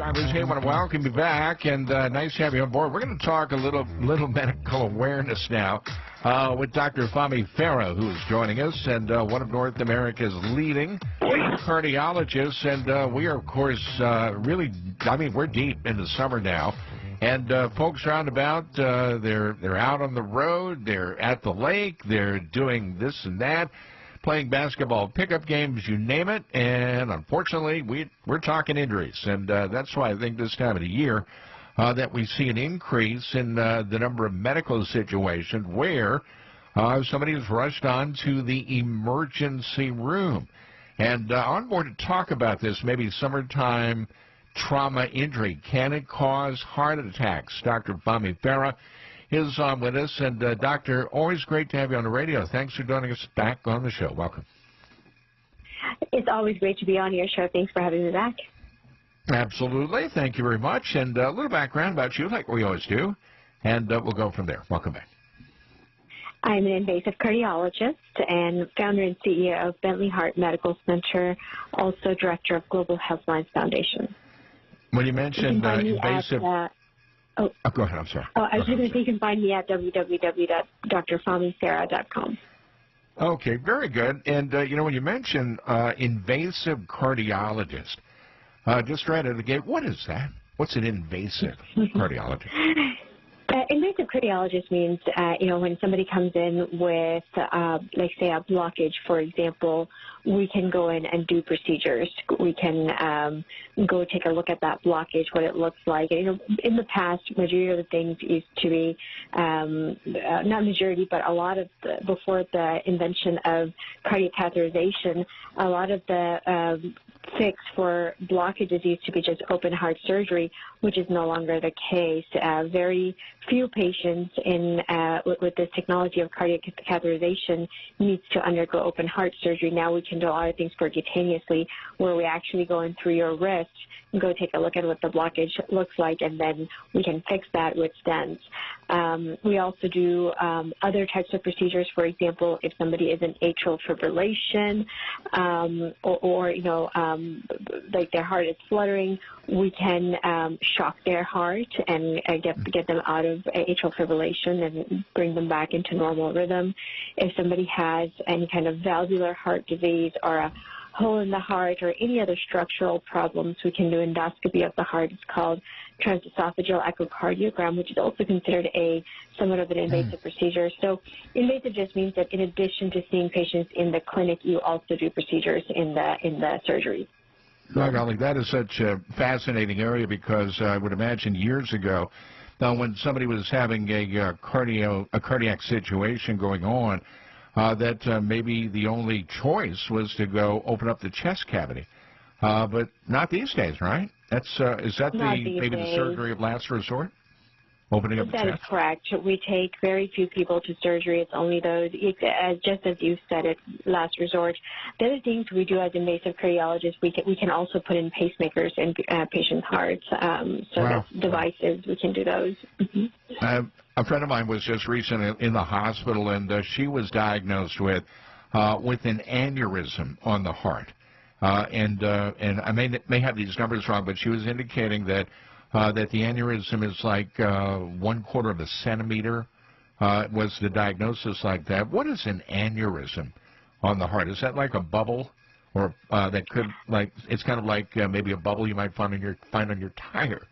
drivers. Hey, I want to welcome you back, and nice to have you on board. We're going to talk a little medical awareness now with Dr. Fahmi Farah, who is joining us, and one of North America's leading cardiologists. And we are, of course, we're deep in the summer now. And folks around about, they're out on the road, they're at the lake, they're doing this and that, playing basketball pickup games, you name it. And unfortunately, we're talking injuries. And that's why I think this time of the year that we see an increase in the number of medical situations where somebody is rushed on to the emergency room. And on board to talk about this, maybe summertime trauma injury. Can it cause heart attacks? Dr. Fahmi Farah is on with us. And, Doctor, always great to have you on the radio. Thanks for joining us back on the show. Welcome. It's always great to be on your show. Thanks for having me back. Absolutely. Thank you very much. And a little background about you, like we always do, and we'll go from there. Welcome back. I'm an invasive cardiologist and founder and CEO of Bentley Heart Medical Center, also director of Global Health Lines Foundation. When you mentioned invasive... go ahead. I'm sorry. I was going to say you can find me at www.drfahmifarah.com. Okay, very good. And, when you mention invasive cardiologist, just right out of the gate, what is that? What's an invasive cardiologist? Invasive cardiologist means, when somebody comes in with, like, say, a blockage, for example, we can go in and do procedures. We can go take a look at that blockage, what it looks like. And, in the past, majority of the things used to be, not majority, but a lot of before the invention of cardiac catheterization, a lot of the fix for blockages used to be just open heart surgery, which is no longer the case. Very few patients with this technology of cardiac catheterization needs to undergo open heart surgery. Now we can do a lot of things percutaneously, where we actually go in through your wrist and go take a look at what the blockage looks like, and then we can fix that with stents. We also do other types of procedures. For example, if somebody is in atrial fibrillation or like their heart is fluttering, we can shock their heart and get them out of atrial fibrillation and bring them back into normal rhythm. If somebody has any kind of valvular heart disease or a hole in the heart or any other structural problems, we can do endoscopy of the heart. It's called transesophageal echocardiogram, which is also considered somewhat of an invasive procedure. So invasive just means that in addition to seeing patients in the clinic, you also do procedures in the surgery. My golly, that is such a fascinating area, because I would imagine years ago, when somebody was having a cardiac situation going on, that maybe the only choice was to go open up the chest cavity. But not these days, right? Is that the surgery of last resort? Opening up the chest? That is correct. We take very few people to surgery. It's only those, just as you said, it's last resort. The other things we do as invasive cardiologists, we can also put in pacemakers in patients' hearts. Wow. Devices, we can do those. Mm-hmm. A friend of mine was just recently in the hospital, and she was diagnosed with an aneurysm on the heart. And I may have these numbers wrong, but she was indicating that the aneurysm is like 1/4 of a centimeter. Was the diagnosis like that? What is an aneurysm on the heart? Is that like a bubble, or that could it's kind of like maybe a bubble you might find on your tire?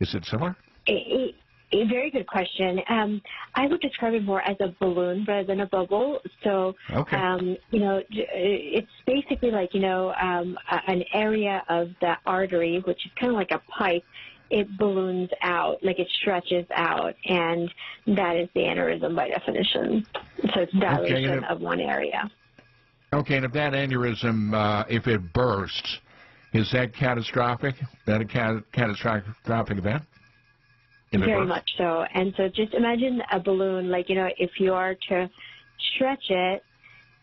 Is it similar? A very good question. I would describe it more as a balloon rather than a bubble. So, okay. It's basically like, an area of the artery, which is kind of like a pipe. It balloons out, like it stretches out, and that is the aneurysm by definition. So it's dilation of one area. Okay, and if that aneurysm, if it bursts, is that catastrophic? Is that a catastrophic event? Very much so. And so just imagine a balloon, if you are to stretch it,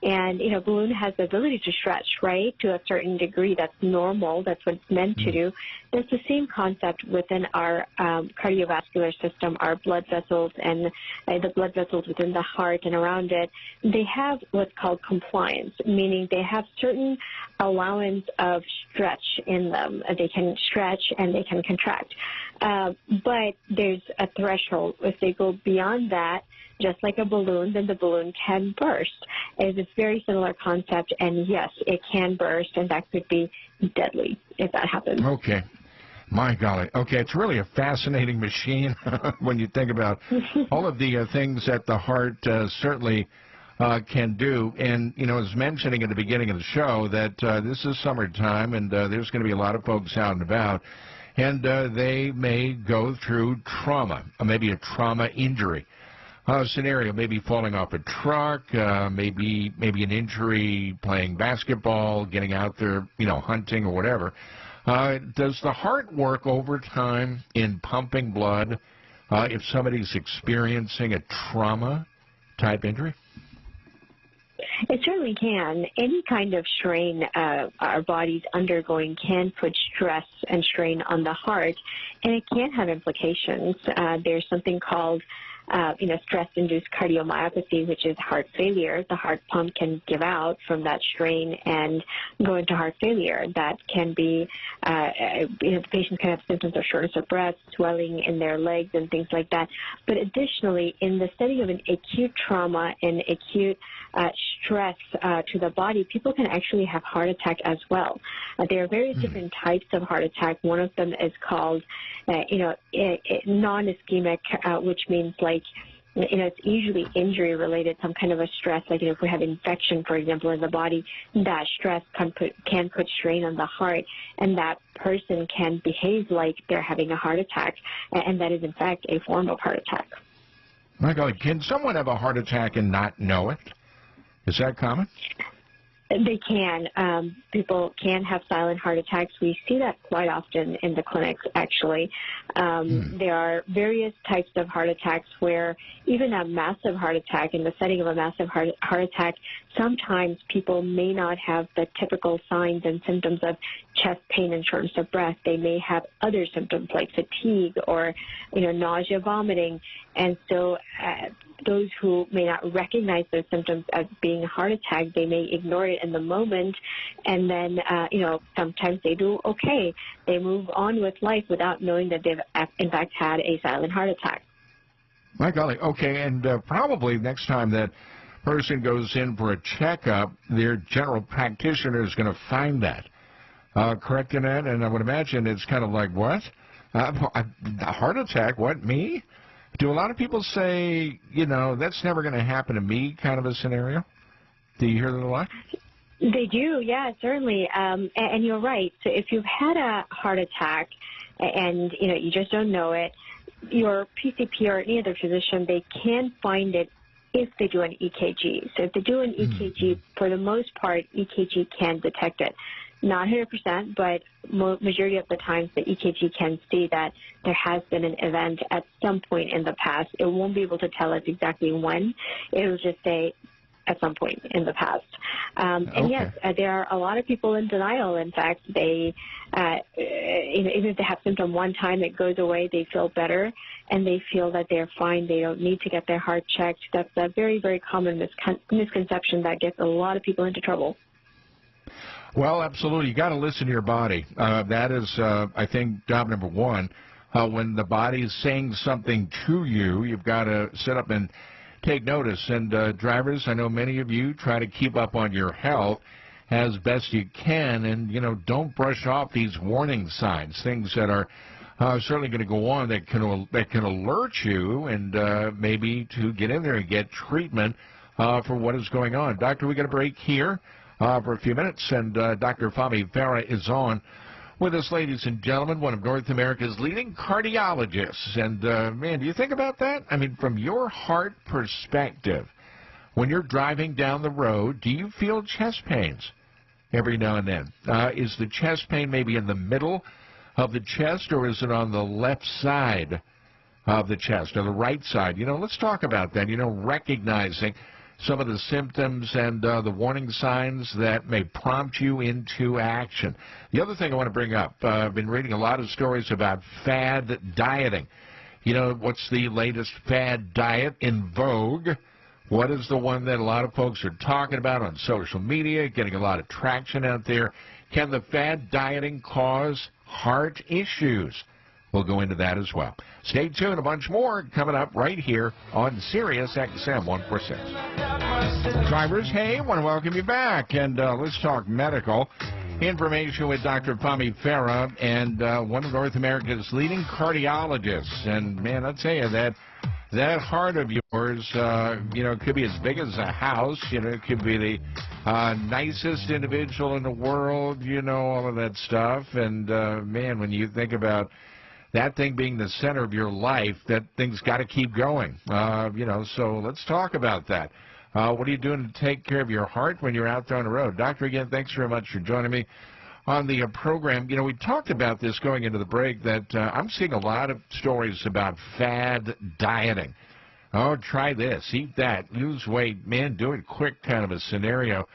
and, balloon has the ability to stretch, right, to a certain degree. That's normal. That's what it's meant to do. That's the same concept within our cardiovascular system, our blood vessels and the blood vessels within the heart and around it. They have what's called compliance, meaning they have certain allowance of stretch in them. They can stretch and they can contract. But there's a threshold. If they go beyond that, just like a balloon, then the balloon can burst. It's a very similar concept, and yes, it can burst, and that could be deadly if that happens. Okay. My golly. Okay, it's really a fascinating machine when you think about all of the things that the heart certainly can do. And, you know, as mentioning at the beginning of the show that this is summertime, and there's going to be a lot of folks out and about, and they may go through trauma, maybe a trauma injury. Scenario, maybe falling off a truck, maybe an injury playing basketball, getting out there, you know, hunting or whatever. Does the heart work overtime in pumping blood if somebody's experiencing a trauma-type injury? It certainly can. Any kind of strain our body's undergoing can put stress and strain on the heart, and it can have implications. There's something called stress-induced cardiomyopathy, which is heart failure. The heart pump can give out from that strain and go into heart failure. That can be, the patient can have symptoms of shortness of breath, swelling in their legs, and things like that. But additionally, in the setting of an acute trauma and acute stress to the body, people can actually have heart attack as well. There are various different types of heart attack. One of them is called, non-ischemic, which means like, it's usually injury related, some kind of a stress, like if we have infection, for example, in the body, that stress can put strain on the heart, and that person can behave like they're having a heart attack, and that is in fact a form of heart attack. My God, can someone have a heart attack and not know it? Is that common? They can. People can have silent heart attacks. We see that quite often in the clinics, actually. There are various types of heart attacks where even a massive heart attack, in the setting of a massive heart attack, sometimes people may not have the typical signs and symptoms of chest pain and shortness of breath. They may have other symptoms like fatigue or, nausea, vomiting. And so those who may not recognize those symptoms as being a heart attack, they may ignore it in the moment, and then, sometimes they do okay. They move on with life without knowing that they've, in fact, had a silent heart attack. My golly. Okay, and probably next time that person goes in for a checkup, their general practitioner is going to find that. Correct in that? And I would imagine it's kind of like, what? A heart attack? What, me? Do a lot of people say, that's never going to happen to me kind of a scenario? Do you hear that a lot? They do, yeah, certainly. And you're right. So if you've had a heart attack and, you just don't know it, your PCP or any other physician, they can find it if they do an EKG. So if they do an EKG, for the most part, EKG can detect it. Not 100%, but majority of the times the EKG can see that there has been an event at some point in the past. It won't be able to tell us exactly when. It will just say at some point in the past. And yes, there are a lot of people in denial. In fact, they, even if they have symptom one time, it goes away, they feel better, and they feel that they're fine. They don't need to get their heart checked. That's a very, very common misconception that gets a lot of people into trouble. Well, absolutely. You got to listen to your body. That is, I think, job number one. When the body is saying something to you, you've got to sit up and take notice. And drivers, I know many of you try to keep up on your health as best you can, and don't brush off these warning signs, things that are certainly going to go on that can alert you, and maybe to get in there and get treatment for what is going on. Doctor, we got a break here for a few minutes, and Dr. Fahmi Farah is on with us, ladies and gentlemen, one of North America's leading cardiologists. And, man, do you think about that? I mean, from your heart perspective, when you're driving down the road, do you feel chest pains every now and then? Is the chest pain maybe in the middle of the chest, or is it on the left side of the chest, or the right side? Let's talk about that, recognizing some of the symptoms and the warning signs that may prompt you into action. The other thing I want to bring up, I've been reading a lot of stories about fad dieting. What's the latest fad diet in vogue? What is the one that a lot of folks are talking about on social media, getting a lot of traction out there? Can the fad dieting cause heart issues? We'll go into that as well. Stay tuned. A bunch more coming up right here on SiriusXM 146. Drivers, hey, want to welcome you back. And let's talk medical information with Dr. Fahmi Farah, and one of North America's leading cardiologists. And, man, I'll tell you, that heart of yours, it could be as big as a house. It could be the nicest individual in the world, all of that stuff. And, man, when you think about that thing being the center of your life, that thing's got to keep going. So let's talk about that. What are you doing to take care of your heart when you're out there on the road? Doctor, again, thanks very much for joining me on the program. We talked about this going into the break, that I'm seeing a lot of stories about fad dieting. Oh, try this, eat that, lose weight, man, do it quick kind of a scenario.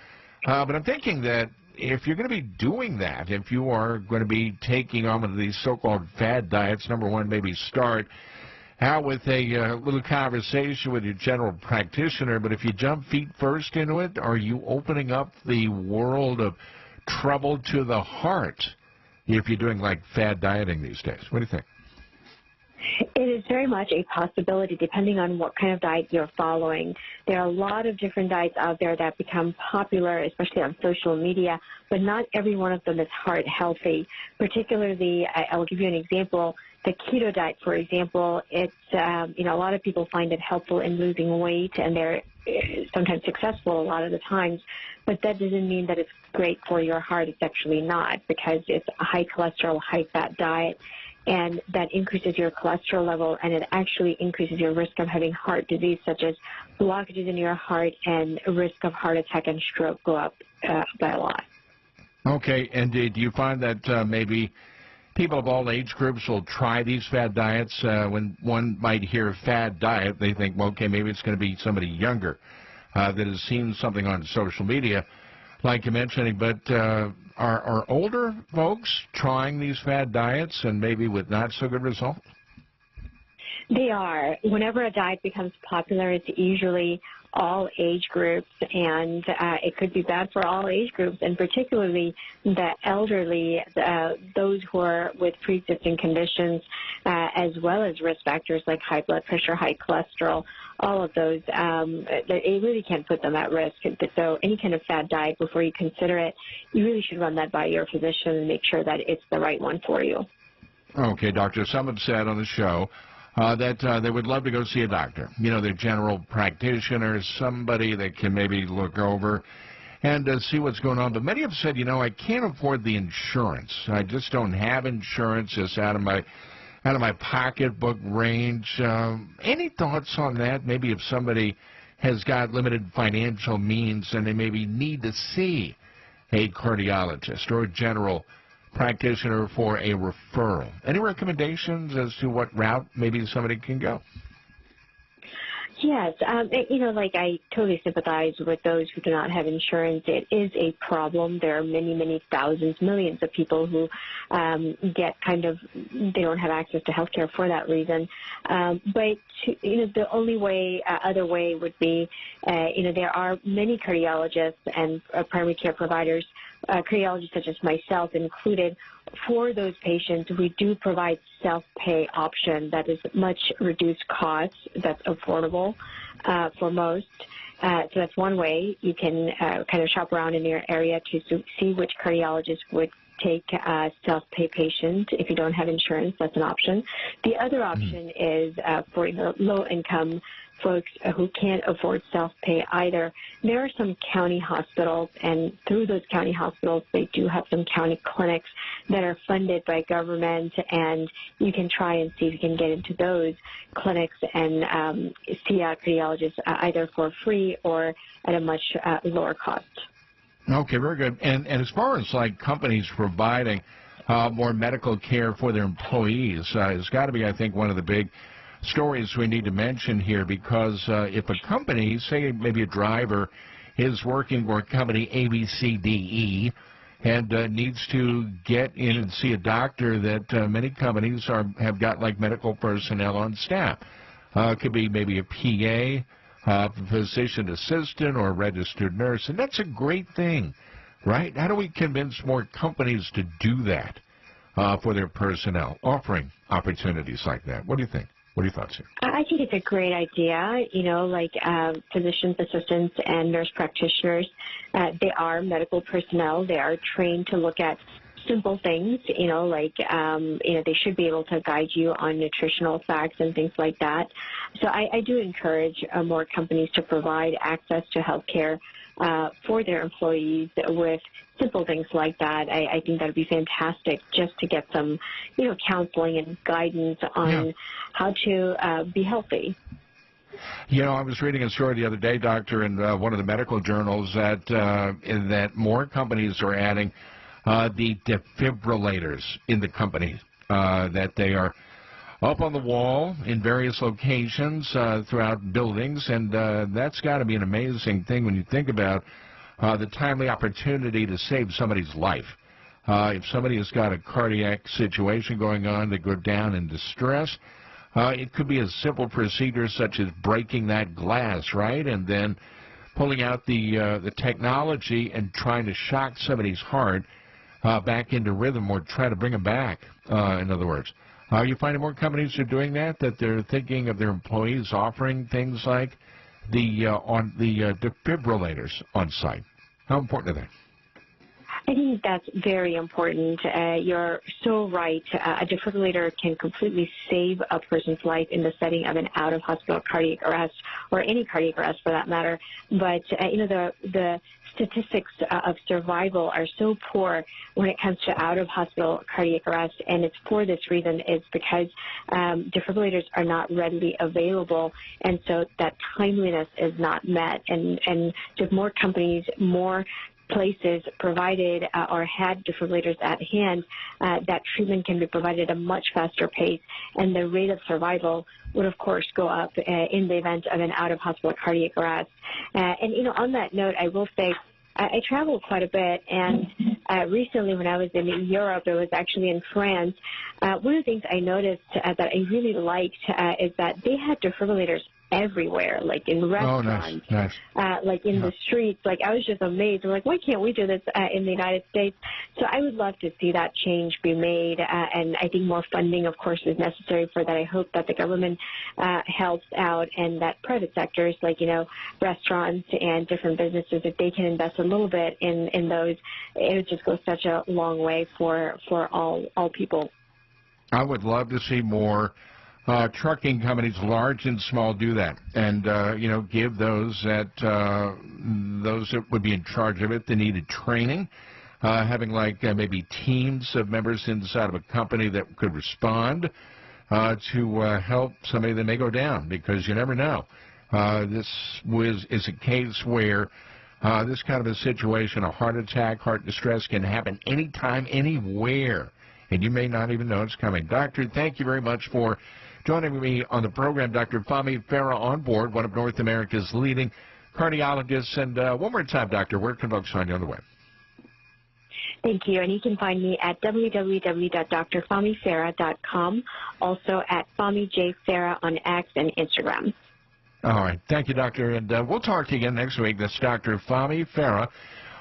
But I'm thinking that if you're going to be doing that, if you are going to be taking on one of these so-called fad diets, number one, maybe start out with a little conversation with your general practitioner. But if you jump feet first into it, are you opening up the world of trouble to the heart if you're doing like fad dieting these days? What do you think? It is very much a possibility depending on what kind of diet you're following. There are a lot of different diets out there that become popular, especially on social media, but not every one of them is heart healthy. Particularly, I'll give you an example. The keto diet, for example, it's, a lot of people find it helpful in losing weight, and they're sometimes successful a lot of the times, but that doesn't mean that it's great for your heart. It's actually not, because it's a high cholesterol, high fat diet, and that increases your cholesterol level, and it actually increases your risk of having heart disease, such as blockages in your heart, and risk of heart attack and stroke go up by a lot. Okay, and do you find that maybe people of all age groups will try these fad diets? When one might hear fad diet, they think, well, okay, maybe it's going to be somebody younger that has seen something on social media, like you're mentioning. But are older folks trying these fad diets and maybe with not so good results? They are. Whenever a diet becomes popular, it's usually all age groups, and it could be bad for all age groups, and particularly the elderly, those who are with pre-existing conditions, as well as risk factors like high blood pressure, high cholesterol, all of those. It really can put them at risk. So any kind of fad diet, before you consider it, you really should run that by your physician and make sure that it's the right one for you. Okay, doctor. Someone said on the show that they would love to go see a doctor, their general practitioner, somebody that can maybe look over and see what's going on. But many have said, I can't afford the insurance. I just don't have insurance. It's out of my pocketbook range. Any thoughts on that? Maybe if somebody has got limited financial means and they maybe need to see a cardiologist or a general practitioner for a referral. Any recommendations as to what route maybe somebody can go? Yes, I totally sympathize with those who do not have insurance. It is a problem. There are many, many thousands, millions of people who they don't have access to health care for that reason. But the only other way would be, there are many cardiologists and primary care providers, cardiologists such as myself included. For those patients, we do provide self-pay option that is much reduced cost, that's affordable for most. So that's one way. You can kind of shop around in your area to see which cardiologist would take a self-pay patient. If you don't have insurance, that's an option. The other option is for low-income folks who can't afford self-pay either. There are some county hospitals, and through those county hospitals, they do have some county clinics that are funded by government, and you can try and see if you can get into those clinics and see a cardiologist either for free or at a much lower cost. Okay, very good. And as far as like companies providing more medical care for their employees, it's got to be, I think, one of the big stories we need to mention here, because if a company, say maybe a driver, is working for company ABCDE and needs to get in and see a doctor, that many companies have got like medical personnel on staff. It could be maybe a physician assistant or registered nurse, and that's a great thing, right? How do we convince more companies to do that for their personnel, offering opportunities like that? What do you think? What are your thoughts here? I think it's a great idea. You know, like physicians, assistants, and nurse practitioners, they are medical personnel. They are trained to look at simple things, you know, like, they should be able to guide you on nutritional facts and things like that. So I do encourage more companies to provide access to healthcare for their employees with simple things like that. I think that would be fantastic just to get some, counseling and guidance on how to be healthy. I was reading a story the other day, Doctor, in one of the medical journals that more companies are adding the defibrillators in the company, that they are up on the wall in various locations throughout buildings, and that's got to be an amazing thing when you think about the timely opportunity to save somebody's life. If somebody has got a cardiac situation going on, they go down in distress, it could be a simple procedure such as breaking that glass, right, and then pulling out the technology and trying to shock somebody's heart back into rhythm, or try to bring them back, in other words. Are you finding more companies are doing that they're thinking of their employees offering things like the defibrillators on site? How important are they? I think that's very important. You're so right. A defibrillator can completely save a person's life in the setting of an out-of-hospital cardiac arrest, or any cardiac arrest for that matter. But, the statistics of survival are so poor when it comes to out-of-hospital cardiac arrest, and it's for this reason. It's because defibrillators are not readily available, and so that timeliness is not met. And with more companies, more places provided or had defibrillators at hand, that treatment can be provided at a much faster pace, and the rate of survival would, of course, go up in the event of an out-of-hospital cardiac arrest. And on that note, I will say I travel quite a bit, and recently when I was in Europe, it was actually in France, one of the things I noticed that I really liked is that they had defibrillators everywhere, like in restaurants, like in the streets. Like, I was just amazed. I'm like, why can't we do this in the United States? So I would love to see that change be made, and I think more funding, of course, is necessary for that. I hope that the government helps out, and that private sectors, like, restaurants and different businesses, if they can invest a little bit in those, it would just go such a long way for all people. I would love to see more trucking companies, large and small, do that, and give those that would be in charge of it the needed training, having maybe teams of members inside of a company that could respond to help somebody that may go down, because you never know. This is a case where this kind of a situation, a heart attack, heart distress, can happen anytime, anywhere, and you may not even know it's coming. Doctor, thank you very much for joining me on the program. Dr. Fahmi Farah on board, one of North America's leading cardiologists. And one more time, Doctor, where can folks find you on the web? Thank you. And you can find me at www.drfahmifarah.com, also at Fahmi J. Farah on X and Instagram. All right. Thank you, Doctor. And we'll talk to you again next week. That's Dr. Fahmi Farah,